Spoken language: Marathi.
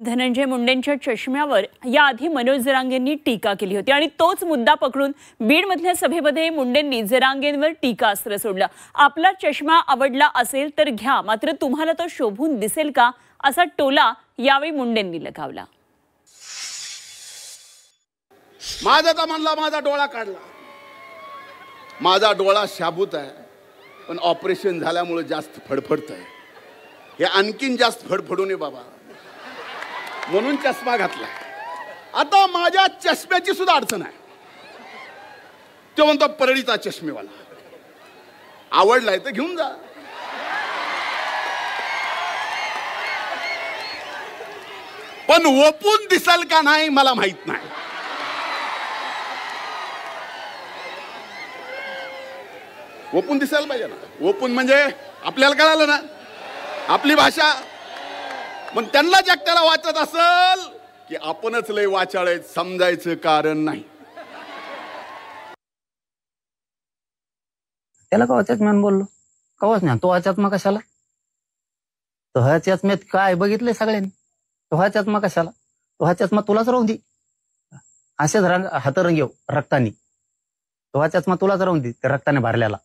धनंजय मुंडेंच्या चष्म्यावर याआधी मनोज जरांगेंनी टीका केली होती आणि तोच मुद्दा पकडून बीडमधल्या सभेमध्ये मुंडेंनी जरांगेंवर टीकास्त्र सोडलं। आपला चष्मा आवडला असेल तर घ्या, मात्र तुम्हाला तो शोभून दिसेल का असा टोला यावेळी मुंडेंनी लगावला। माझा तर म्हणला माझा डोळा काढला, माझा डोळा शाबूत आहे पण ऑपरेशन झाल्यामुळे जास्त फडफडत आहे, हे आणखीन जास्त फडफडू नये बाबा, म्हणून चष्मा घातला। आता माझ्या चष्म्याची सुद्धा अडचण आहे। तो म्हणतो परळीचा चष्मेवाला, आवडलाय तर घेऊन जा। पण ओपून दिसल का नाही मला माहित नाही। ओपून दिसायला पाहिजे ना। ओपून म्हणजे आपल्याला कळालं ना आपली भाषा। पण त्यांना जगत्याला वाचत असेल की आपणच लय वाचाळ आहेत, समजायचं कारण नाही। त्याला कवाच्याच मी बोललो, कवाच नाही तो वाच्यात मग कशाला, तो हा चष्म्यात काय बघितलंय सगळ्यांनी, तो हा चष्मा कशाला, तो हा चष्मा तुलाच राहून दे, असेच हातरंग येऊ रक्तानी, तो हा चष्मा तुलाच राहून दे, त्या रक्ताने भरलेला।